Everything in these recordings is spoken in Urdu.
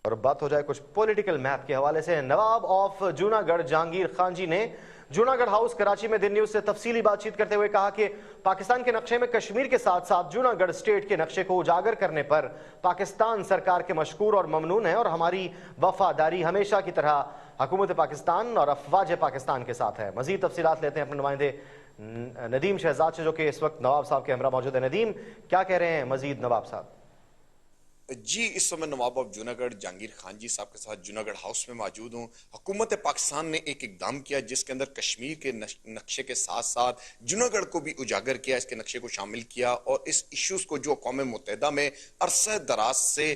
اور بات ہو جائے کچھ پولیٹیکل میپ کے حوالے سے۔ نواب آف جوناگڑھ جہانگیر خان جی نے جوناگڑھ ہاؤس کراچی میں دن نیوز سے تفصیلی بات چیت کرتے ہوئے کہا کہ پاکستان کے نقشے میں کشمیر کے ساتھ ساتھ جوناگڑھ اسٹیٹ کے نقشے کو اجاگر کرنے پر پاکستان سرکار کے مشکور اور ممنون ہے، اور ہماری وفاداری ہمیشہ کی طرح حکومت پاکستان اور افواج پاکستان کے ساتھ ہے۔ مزید تفصیلات لیتے ہیں اپنے نمائندے ندیم شہزاد سے، جو کہ اس وقت نواب صاحب کے ہمراہ موجود ہے۔ ندیم، کیا کہہ رہے ہیں مزید نواب صاحب؟ جی، اس سمے نواب آف جوناگڑھ جہانگیر خان جی صاحب کے ساتھ جوناگڑھ ہاؤس میں موجود ہوں۔ حکومت پاکستان نے ایک اقدام کیا جس کے اندر کشمیر کے نقشے کے ساتھ ساتھ جوناگڑھ کو بھی اجاگر کیا، اس کے نقشے کو شامل کیا، اور اس ایشوز کو جو اقوام متحدہ میں عرصہ دراز سے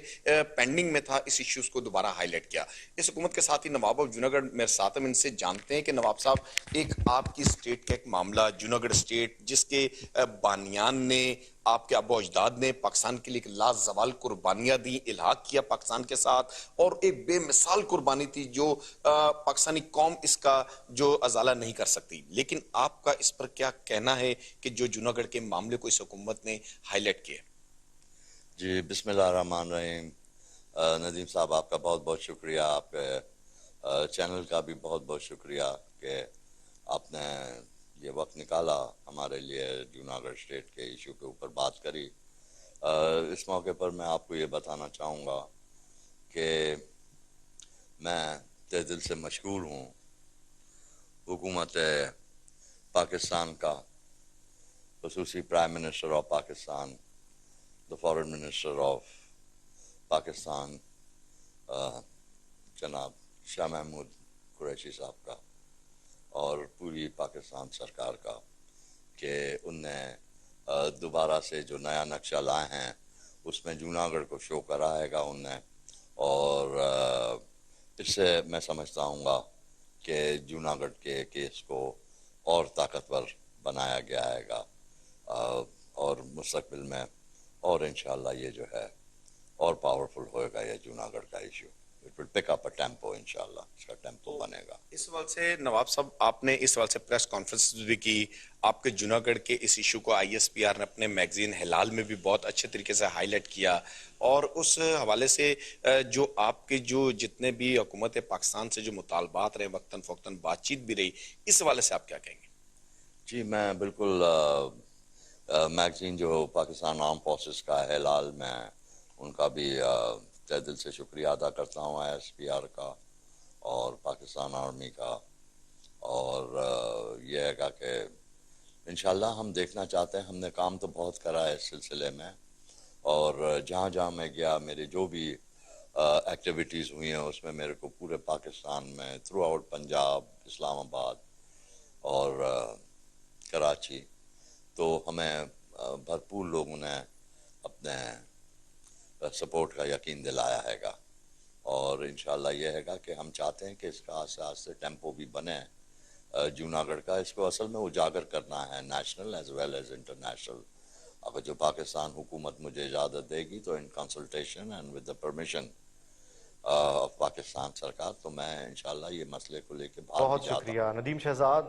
پینڈنگ میں تھا، اس ایشوز کو دوبارہ ہائی لائٹ کیا۔ اس حکومت کے ساتھ ہی نواب آف جوناگڑھ میرے ساتھ ہم ان سے جانتے ہیں کہ نواب صاحب، ایک آپ کی اسٹیٹ کا ایک معاملہ، جوناگڑھ اسٹیٹ جس کے بانیان نے، آپ کے ابو اجداد نے پاکستان کے لیے ایک لازوال قربانیاں دی، الحاق کیا پاکستان کے ساتھ، اور ایک بے مثال قربانی تھی جو پاکستانی قوم اس کا جو ازالہ نہیں کر سکتی۔ لیکن آپ کا اس پر کیا کہنا ہے کہ جو جوناگڑھ کے معاملے کو اس حکومت نے ہائی لائٹ کیا؟ جی، بسم اللہ الرحمن الرحیم۔ ندیم صاحب، آپ کا بہت بہت شکریہ، آپ کے چینل کا بھی بہت بہت شکریہ کہ آپ نے یہ وقت نکالا ہمارے لیے، جوناگڑھ اسٹیٹ کے ایشو کے اوپر بات کری۔ اس موقع پر میں آپ کو یہ بتانا چاہوں گا کہ میں تہ دل سے مشکور ہوں حکومت پاکستان کا، خصوصی prime minister of Pakistan, the foreign minister of Pakistan جناب شاہ محمود قریشی صاحب کا، اور پوری پاکستان سرکار کا، کہ ان نے دوبارہ سے جو نیا نقشہ لائے ہیں اس میں جوناگڑھ کو شو کرائے گا ان نے، اور اس سے میں سمجھتا ہوں گا کہ جوناگڑھ کے کیس کو اور طاقتور بنایا گیا ہے گا، اور مستقبل میں اور انشاءاللہ یہ جو ہے اور پاورفل ہوئے گا یہ جوناگڑھ کا issue. It will pick up a tempo انشاءاللہ، اس کا ٹیمپو بنے گا۔ اس سوال سے نواب صاحب، آپ نے اس سوال سے پریس کانفرنس بھی کی، آپ کے جوناگڑھ کے اس ایشو کو آئی ایس پی آر نے اپنے میگزین ہلال میں بھی بہت اچھے طریقے سے ہائی لائٹ کیا، اور اس حوالے سے جو آپ کے جو جتنے بھی حکومت پاکستان سے جو مطالبات رہے، وقتاً فوقتاً بات چیت بھی رہی، اس حوالے سے آپ کیا کہیں گے؟ جی، میں بالکل میگزین جو پاکستان آرم فورسز کا ہے ہلال، میں ان کا بھی تہ دل سے شکریہ ادا کرتا ہوں، آئی ایس پی آر کا اور پاکستان آرمی کا، اور یہ ہے گا کہ انشاءاللہ ہم دیکھنا چاہتے ہیں، ہم نے کام تو بہت کرا ہے اس سلسلے میں، اور جہاں جہاں میں گیا، میری جو بھی ایکٹیویٹیز ہوئی ہیں اس میں میرے کو پورے پاکستان میں تھرو آؤٹ پنجاب، اسلام آباد اور کراچی، تو ہمیں بھرپور لوگوں نے اپنے سپورٹ کا یقین دلایا ہے گا، اور انشاءاللہ یہ ہے گا کہ ہم چاہتے ہیں کہ اس کا آہستہ آہستہ ٹیمپو بھی بنے جوناگڑھ کا۔ اس کو اصل میں اجاگر کرنا ہے، national as well as international. اگر جو پاکستان حکومت مجھے اجازت دے گی تو in consultation and with the permission of Pakistan سرکار، تو میں انشاءاللہ یہ مسئلے کو لے کے باہر بھی بہت جاتا ہوں۔ شکریہ ندیم شہزاد۔